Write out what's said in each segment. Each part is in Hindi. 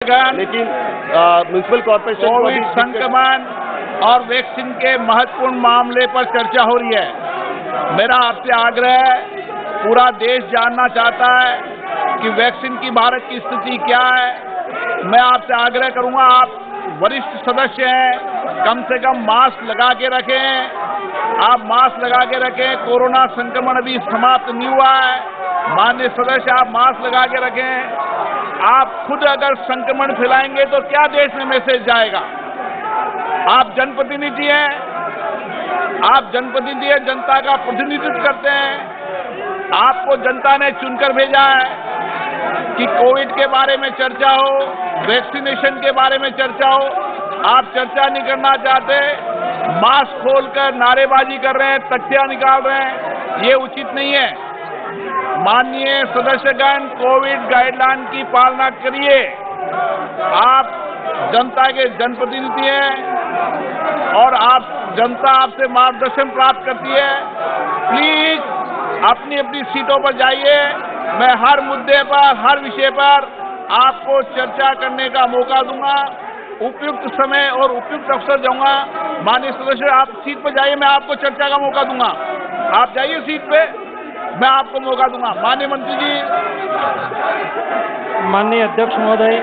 लेकिन म्युनिसिपल कॉर्पोरेशन कोविड संक्रमण और वैक्सीन के महत्वपूर्ण मामले पर चर्चा हो रही है। मेरा आपसे आग्रह है, पूरा देश जानना चाहता है कि वैक्सीन की भारत की स्थिति क्या है। मैं आपसे आग्रह करूंगा, आप वरिष्ठ सदस्य हैं, कम से कम मास्क लगा के रखें। आप मास्क लगा के रखें। कोरोना संक्रमण अभी समाप्त नहीं हुआ है। माननीय सदस्य, आप मास्क लगा के रखें। आप खुद अगर संक्रमण फैलाएंगे तो क्या देश में मैसेज जाएगा? आप जनप्रतिनिधि हैं, जनता का प्रतिनिधित्व करते हैं। आपको जनता ने चुनकर भेजा है कि कोविड के बारे में चर्चा हो, वैक्सीनेशन के बारे में चर्चा हो। आप चर्चा नहीं करना चाहते, मास्क खोलकर नारेबाजी कर रहे हैं, तख्तियां निकाल रहे हैं, ये उचित नहीं है। माननीय सदस्यगण, कोविड गाइडलाइन की पालना करिए। आप जनता के जनप्रतिनिधि हैं और जनता आपसे मार्गदर्शन प्राप्त करती है। प्लीज अपनी अपनी सीटों पर जाइए। मैं हर मुद्दे पर, हर विषय पर आपको चर्चा करने का मौका दूंगा। उपयुक्त समय और उपयुक्त अवसर दूंगा। माननीय सदस्य, आप सीट पर जाइए, मैं आपको चर्चा का मौका दूंगा। आप जाइए सीट पे, मैं आपको मौका दूंगा। माननीय मंत्री जी। माननीय अध्यक्ष महोदय,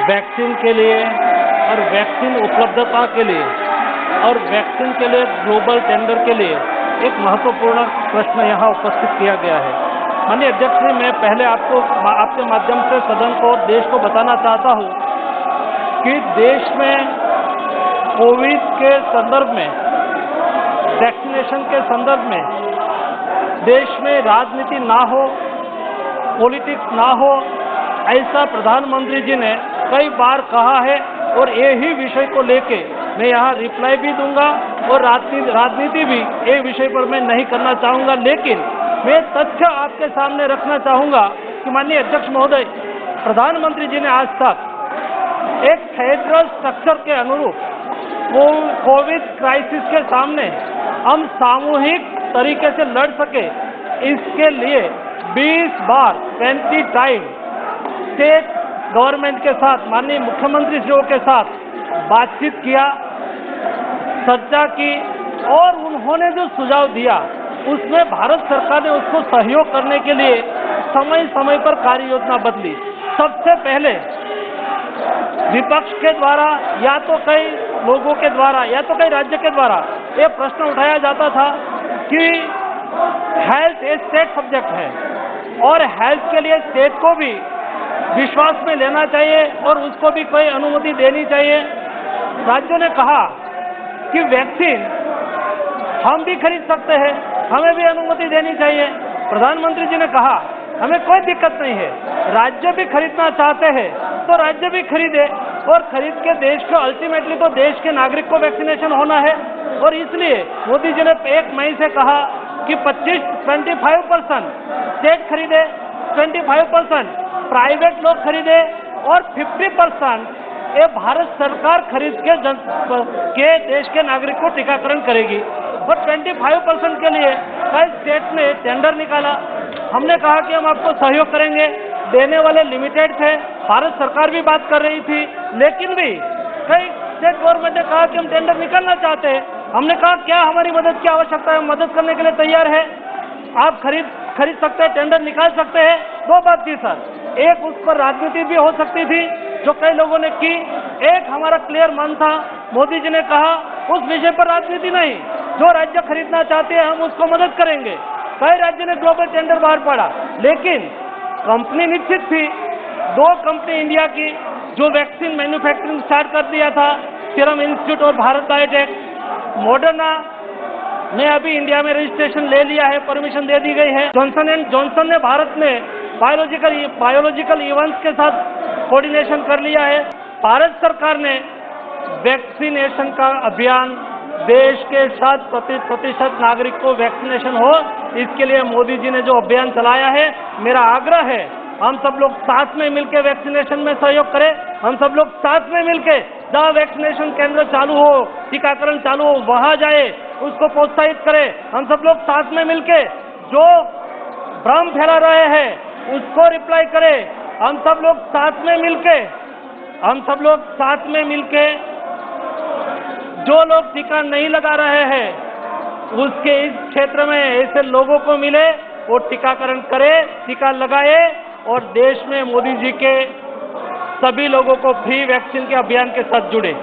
वैक्सीन के लिए और वैक्सीन उपलब्धता के लिए और वैक्सीन के लिए ग्लोबल टेंडर के लिए एक महत्वपूर्ण प्रश्न यहाँ उपस्थित किया गया है। माननीय अध्यक्ष जी, मैं पहले आपके माध्यम से सदन को, देश को बताना चाहता हूँ कि देश में कोविड के संदर्भ में, वैक्सीनेशन के संदर्भ में देश में राजनीति ना हो, पॉलिटिक्स ना हो, ऐसा प्रधानमंत्री जी ने कई बार कहा है और यही विषय को लेके मैं यहाँ रिप्लाई भी दूंगा और राजनीति भी ये विषय पर मैं नहीं करना चाहूँगा। लेकिन मैं तथ्य आपके सामने रखना चाहूँगा कि माननीय अध्यक्ष महोदय, प्रधानमंत्री जी ने आज तक एक फेडरल स्ट्रक्चर के अनुरूप कोविड क्राइसिस के सामने हम सामूहिक तरीके से लड़ सके, इसके लिए 20 बार 20 टाइम स्टेट गवर्नमेंट के साथ, माननीय मुख्यमंत्री जियों के साथ बातचीत किया, चर्चा की और उन्होंने जो सुझाव दिया उसमें भारत सरकार ने उसको सहयोग करने के लिए समय समय पर कार्य योजना बदली। सबसे पहले विपक्ष के द्वारा या तो कई लोगों के द्वारा या तो कई राज्य के द्वारा ये प्रश्न उठाया जाता था कि हेल्थ एक स्टेट सब्जेक्ट है और हेल्थ के लिए स्टेट को भी विश्वास में लेना चाहिए और उसको भी कोई अनुमति देनी चाहिए। राज्यों ने कहा कि वैक्सीन हम भी खरीद सकते हैं, हमें भी अनुमति देनी चाहिए। प्रधानमंत्री जी ने कहा हमें कोई दिक्कत नहीं है, राज्य भी खरीदना चाहते हैं तो राज्य भी खरीदे और खरीद के देश को, अल्टीमेटली तो देश के नागरिक को वैक्सीनेशन होना है। और इसलिए मोदी जी ने 1 मई से कहा कि 25% स्टेट खरीदे, 25% प्राइवेट लोग खरीदे और 50% ये भारत सरकार खरीद के देश के नागरिक को टीकाकरण करेगी। और 25% के लिए कई स्टेट ने टेंडर निकाला। हमने कहा कि हम आपको सहयोग करेंगे, देने वाले लिमिटेड थे, भारत सरकार भी बात कर रही थी, लेकिन भी कई स्टेट गवर्नमेंट ने कहा कि हम टेंडर निकालना चाहते हैं। हमने कहा क्या हमारी मदद की आवश्यकता है, मदद करने के लिए तैयार है, आप खरीद सकते हैं, टेंडर निकाल सकते हैं। 2 बात थी सर, एक उस पर राजनीति भी हो सकती थी जो कई लोगों ने की, एक हमारा क्लियर मन था, मोदी जी ने कहा उस विषय पर राजनीति नहीं, जो राज्य खरीदना चाहते हैं हम उसको मदद करेंगे। कई राज्य ने ग्लोबल टेंडर बाहर पड़ा, लेकिन कंपनी निश्चित थी, 2 कंपनी इंडिया की जो वैक्सीन मैन्युफैक्चरिंग स्टार्ट कर दिया था, सीरम इंस्टीट्यूट और भारत बायोटेक। मॉडर्ना ने अभी इंडिया में रजिस्ट्रेशन ले लिया है, परमिशन दे दी गई है। जॉनसन एंड जॉनसन ने भारत में बायोलॉजिकल इवेंट्स के साथ कोऑर्डिनेशन कर लिया है। भारत सरकार ने वैक्सीनेशन का अभियान, देश के 7% नागरिक को वैक्सीनेशन हो, इसके लिए मोदी जी ने जो अभियान चलाया है, मेरा आग्रह है हम सब लोग साथ में मिलकर वैक्सीनेशन में सहयोग करें। हम सब लोग साथ में मिलकर जहाँ वैक्सीनेशन केंद्र चालू हो, टीकाकरण चालू हो, वहाँ जाए, उसको प्रोत्साहित करें। हम सब लोग साथ में मिलकर जो भ्रम फैला रहे हैं उसको रिप्लाई करें हम सब लोग साथ में मिलके जो लोग टीका नहीं लगा रहे हैं उसके इस क्षेत्र में ऐसे लोगों को मिले, वो टीकाकरण करे, टीका लगाए और देश में मोदी जी के सभी लोगों को फ्री वैक्सीन के अभियान के साथ जुड़े।